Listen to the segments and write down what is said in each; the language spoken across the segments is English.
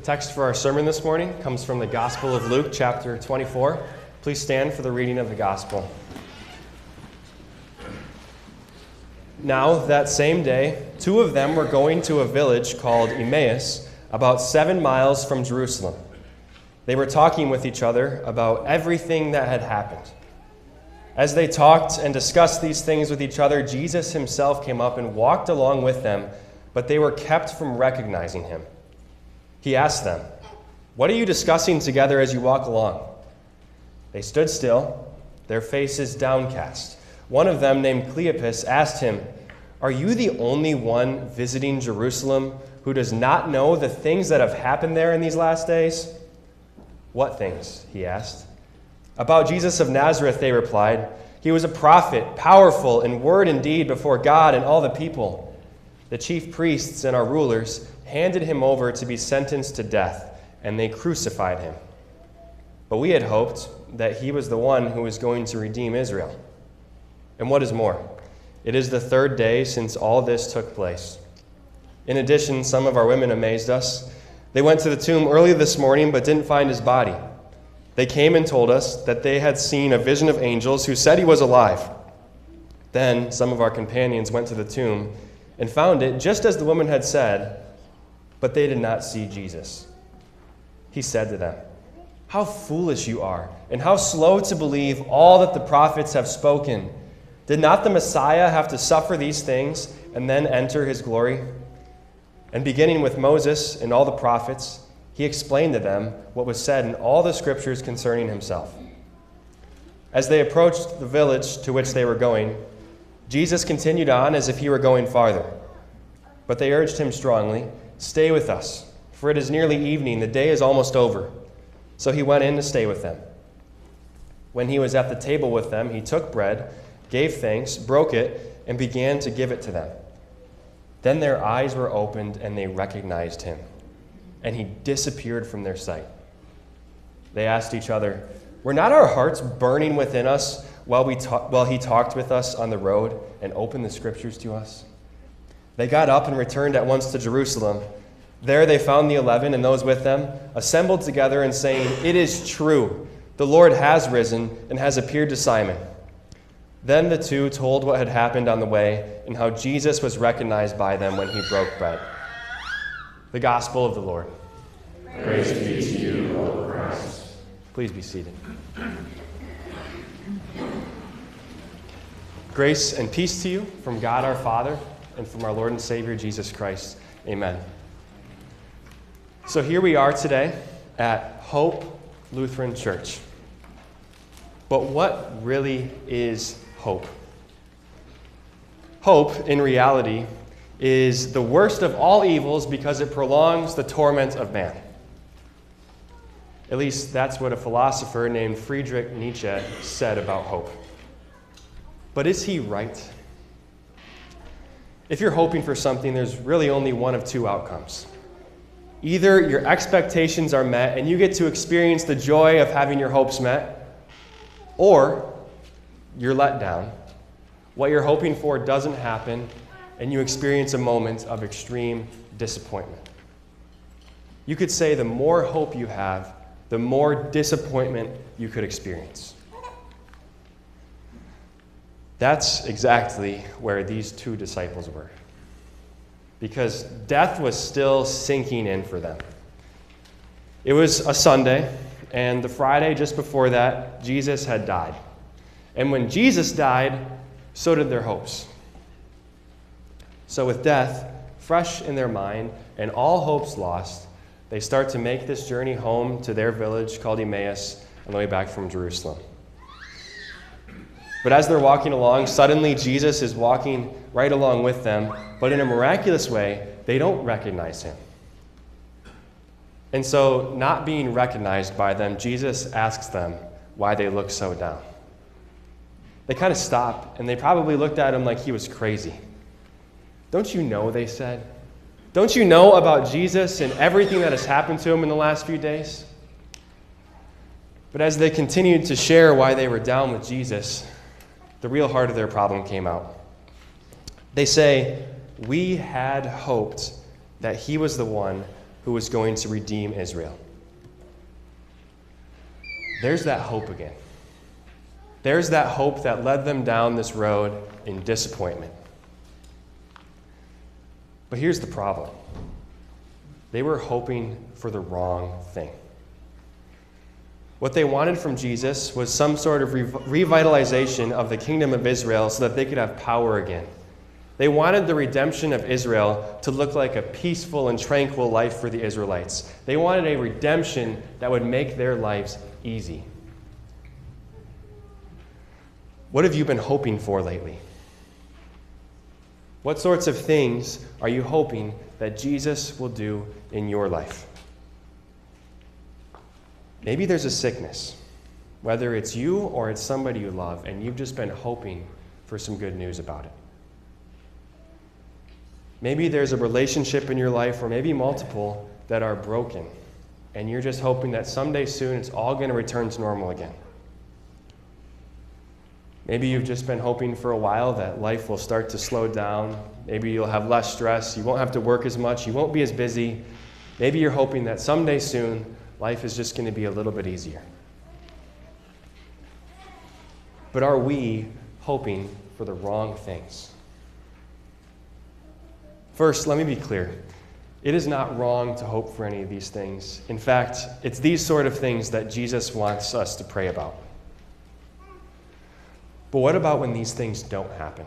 text for our sermon this morning comes from the Gospel of Luke, chapter 24. Please stand for the reading of the Gospel. Now, that same day, two of them were going to a village called Emmaus, about 7 miles from Jerusalem. They were talking with each other about everything that had happened. As they talked and discussed these things with each other, Jesus himself came up and walked along with them, but they were kept from recognizing him. He asked them, "What are you discussing together as you walk along?" They stood still, their faces downcast. One of them, named Cleopas, asked him, "Are you the only one visiting Jerusalem who does not know the things that have happened there in these last days?" "What things?" he asked. "About Jesus of Nazareth," they replied. "He was a prophet, powerful in word and deed before God and all the people. The chief priests and our rulers handed him over to be sentenced to death, and they crucified him. But we had hoped that he was the one who was going to redeem Israel. And what is more, it is the third day since all this took place. In addition, some of our women amazed us. They went to the tomb early this morning but didn't find his body. They came and told us that they had seen a vision of angels who said he was alive. Then some of our companions went to the tomb and found it just as the woman had said, but they did not see Jesus." He said to them, "How foolish you are, and how slow to believe all that the prophets have spoken. Did not the Messiah have to suffer these things and then enter his glory?" And beginning with Moses and all the prophets, he explained to them what was said in all the scriptures concerning himself. As they approached the village to which they were going, Jesus continued on as if he were going farther. But they urged him strongly, "Stay with us, for it is nearly evening, the day is almost over." So he went in to stay with them. When he was at the table with them, he took bread, gave thanks, broke it, and began to give it to them. Then their eyes were opened, and they recognized him, and he disappeared from their sight. They asked each other, "Were not our hearts burning within us while he talked with us on the road and opened the scriptures to us?" They got up and returned at once to Jerusalem. There they found the 11 and those with them, assembled together and saying, "It is true, the Lord has risen and has appeared to Simon." Then the two told what had happened on the way and how Jesus was recognized by them when he broke bread. The Gospel of the Lord. Praise be to you, O Christ. Please be seated. Grace and peace to you from God our Father and from our Lord and Savior Jesus Christ. Amen. So here we are today at Hope Lutheran Church. But what really is hope? Hope, in reality, is the worst of all evils because it prolongs the torment of man. At least that's what a philosopher named Friedrich Nietzsche said about hope. But is he right? If you're hoping for something, there's really only one of two outcomes. Either your expectations are met and you get to experience the joy of having your hopes met, or you're let down. What you're hoping for doesn't happen, and you experience a moment of extreme disappointment. You could say the more hope you have, the more disappointment you could experience. That's exactly where these two disciples were, because death was still sinking in for them. It was a Sunday, and the Friday just before that, Jesus had died. And when Jesus died, so did their hopes. So with death fresh in their mind and all hopes lost, they start to make this journey home to their village called Emmaus on the way back from Jerusalem. But as they're walking along, suddenly Jesus is walking right along with them, but in a miraculous way, they don't recognize him. And so, not being recognized by them, Jesus asks them why they look so down. They kind of stop, and they probably looked at him like he was crazy. "Don't you know," they said, "don't you know about Jesus and everything that has happened to him in the last few days?" But as they continued to share why they were down with Jesus, the real heart of their problem came out. They say, "We had hoped that he was the one who was going to redeem Israel. There's that hope again. There's that hope that led them down this road in disappointment. But here's the problem. They were hoping for the wrong thing. What they wanted from Jesus was some sort of revitalization of the kingdom of Israel so that they could have power again. They wanted the redemption of Israel to look like a peaceful and tranquil life for the Israelites. They wanted a redemption that would make their lives easy. What have you been hoping for lately? What sorts of things are you hoping that Jesus will do in your life? Maybe there's a sickness, whether it's you or it's somebody you love, and you've just been hoping for some good news about it. Maybe there's a relationship in your life, or maybe multiple, that are broken, and you're just hoping that someday soon it's all going to return to normal again. Maybe you've just been hoping for a while that life will start to slow down. Maybe you'll have less stress. You won't have to work as much. You won't be as busy. Maybe you're hoping that someday soon life is just going to be a little bit easier. But are we hoping for the wrong things? First, let me be clear. It is not wrong to hope for any of these things. In fact, it's these sort of things that Jesus wants us to pray about. But what about when these things don't happen?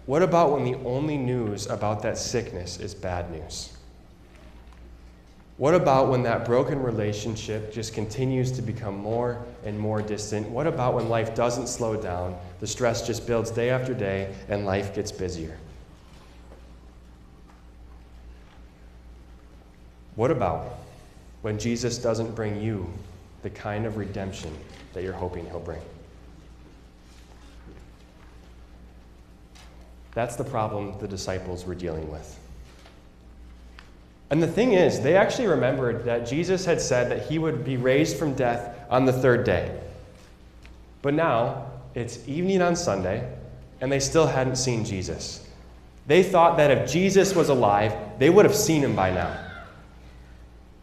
What about when the only news about that sickness is bad news? What about when that broken relationship just continues to become more and more distant? What about when life doesn't slow down, the stress just builds day after day, and life gets busier? What about when Jesus doesn't bring you the kind of redemption that you're hoping he'll bring? That's the problem the disciples were dealing with. And the thing is, they actually remembered that Jesus had said that he would be raised from death on the third day. But now, it's evening on Sunday, and they still hadn't seen Jesus. They thought that if Jesus was alive, they would have seen him by now.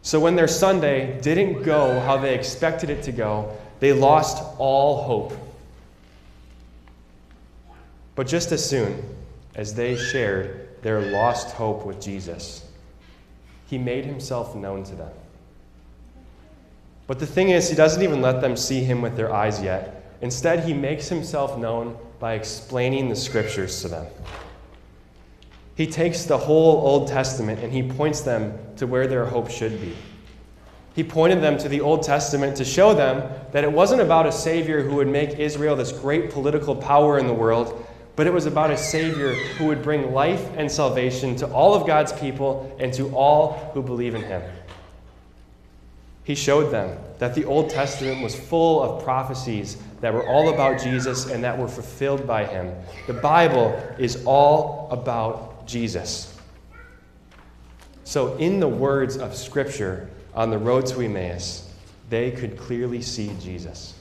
So when their Sunday didn't go how they expected it to go, they lost all hope. But just as soon as they shared their lost hope with Jesus, he made himself known to them. But the thing is, he doesn't even let them see him with their eyes yet. Instead, he makes himself known by explaining the scriptures to them. He takes the whole Old Testament and he points them to where their hope should be. He pointed them to the Old Testament to show them that it wasn't about a Savior who would make Israel this great political power in the world, but it was about a Savior who would bring life and salvation to all of God's people and to all who believe in him. He showed them that the Old Testament was full of prophecies that were all about Jesus and that were fulfilled by him. The Bible is all about Jesus. So in the words of Scripture on the road to Emmaus, they could clearly see Jesus.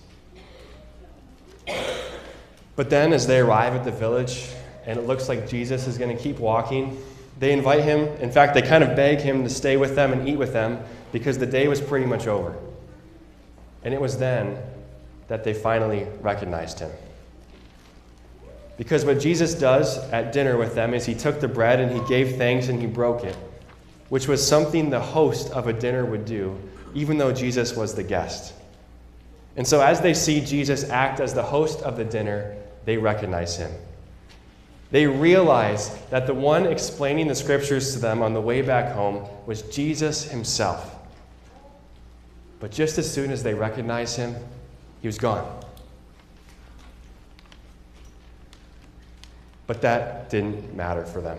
But then as they arrive at the village and it looks like Jesus is going to keep walking, they invite him. In fact, they kind of beg him to stay with them and eat with them because the day was pretty much over. And it was then that they finally recognized him. Because what Jesus does at dinner with them is he took the bread and he gave thanks and he broke it, which was something the host of a dinner would do, even though Jesus was the guest. And so as they see Jesus act as the host of the dinner, they recognize him. They realize that the one explaining the scriptures to them on the way back home was Jesus himself. But just as soon as they recognize him, he was gone. But that didn't matter for them,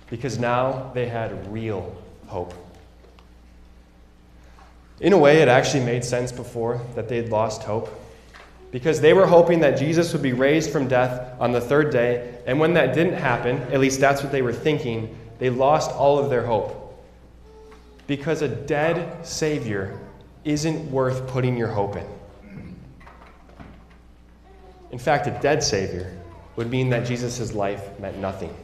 because now they had real hope. In a way, it actually made sense before that they'd lost hope, because they were hoping that Jesus would be raised from death on the third day, and when that didn't happen, at least that's what they were thinking, they lost all of their hope. Because a dead Savior isn't worth putting your hope in. In fact, a dead Savior would mean that Jesus' life meant nothing.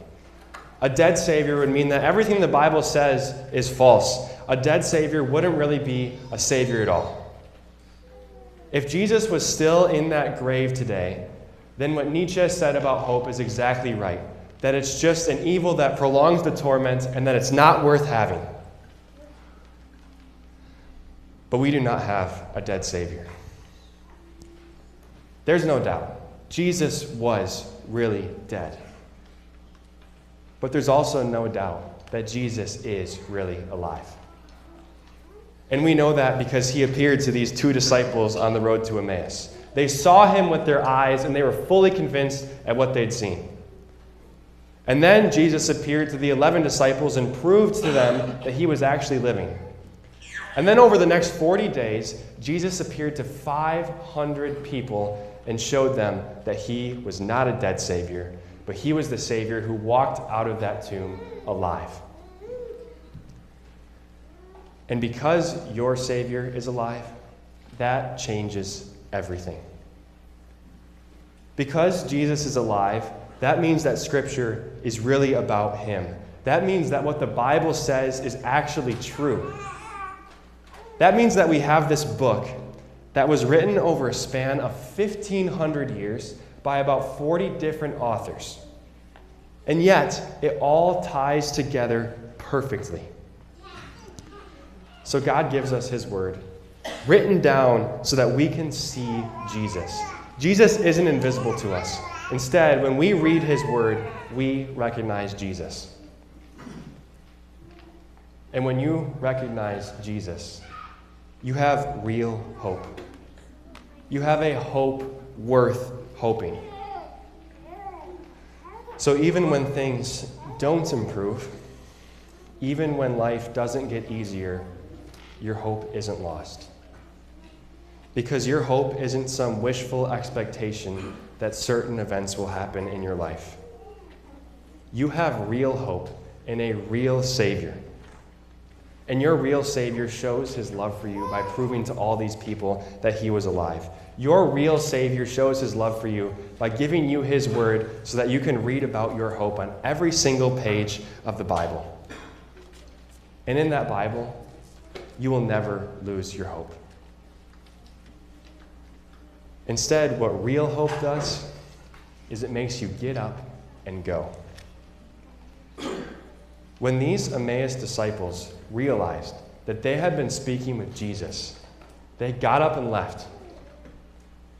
A dead Savior would mean that everything the Bible says is false. A dead Savior wouldn't really be a Savior at all. If Jesus was still in that grave today, then what Nietzsche said about hope is exactly right. That it's just an evil that prolongs the torment and that it's not worth having. But we do not have a dead Savior. There's no doubt. Jesus was really dead. But there's also no doubt that Jesus is really alive. And we know that because he appeared to these 2 disciples on the road to Emmaus. They saw him with their eyes, and they were fully convinced at what they'd seen. And then Jesus appeared to the 11 disciples and proved to them that he was actually living. And then over the next 40 days, Jesus appeared to 500 people and showed them that he was not a dead Savior, but he was the Savior who walked out of that tomb alive. And because your Savior is alive, that changes everything. Because Jesus is alive, that means that Scripture is really about him. That means that what the Bible says is actually true. That means that we have this book that was written over a span of 1,500 years by about 40 different authors. And yet, it all ties together perfectly. So God gives us his word, written down so that we can see Jesus. Jesus isn't invisible to us. Instead, when we read his word, we recognize Jesus. And when you recognize Jesus, you have real hope. You have a hope worth hoping. So even when things don't improve, even when life doesn't get easier, your hope isn't lost. Because your hope isn't some wishful expectation that certain events will happen in your life. You have real hope in a real Savior. And your real Savior shows his love for you by proving to all these people that he was alive. Your real Savior shows his love for you by giving you his word so that you can read about your hope on every single page of the Bible. And in that Bible, you will never lose your hope. Instead, what real hope does is it makes you get up and go. When these Emmaus disciples realized that they had been speaking with Jesus, they got up and left.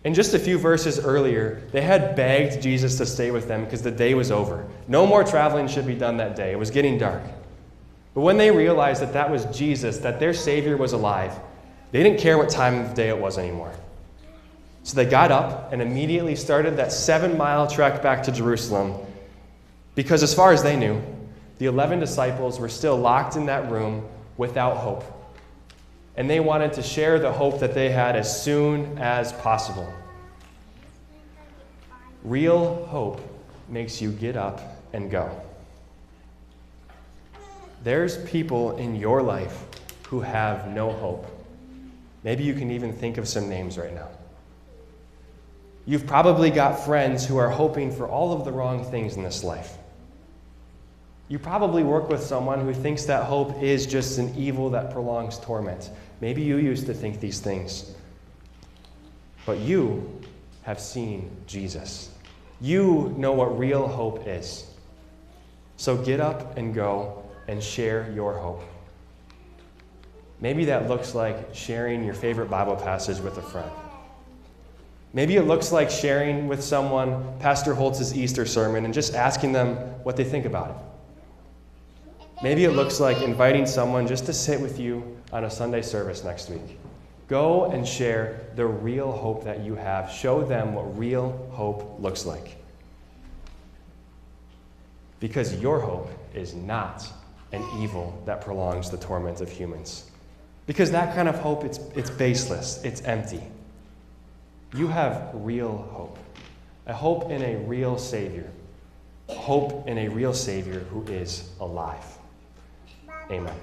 And just a few verses earlier, they had begged Jesus to stay with them because the day was over. No more traveling should be done that day. It was getting dark. But when they realized that that was Jesus, that their Savior was alive, they didn't care what time of day it was anymore. So they got up and immediately started that 7-mile trek back to Jerusalem because as far as they knew, the 11 disciples were still locked in that room without hope. And they wanted to share the hope that they had as soon as possible. Real hope makes you get up and go. There's people in your life who have no hope. Maybe you can even think of some names right now. You've probably got friends who are hoping for all of the wrong things in this life. You probably work with someone who thinks that hope is just an evil that prolongs torment. Maybe you used to think these things. But you have seen Jesus. You know what real hope is. So get up and go and share your hope. Maybe that looks like sharing your favorite Bible passage with a friend. Maybe it looks like sharing with someone Pastor Holtz's Easter sermon and just asking them what they think about it. Maybe it looks like inviting someone just to sit with you on a Sunday service next week. Go and share the real hope that you have. Show them what real hope looks like. Because your hope is not an evil that prolongs the torment of humans. Because that kind of hope, it's baseless, it's empty. You have real hope. A hope in a real Savior. A hope in a real Savior who is alive. Amen.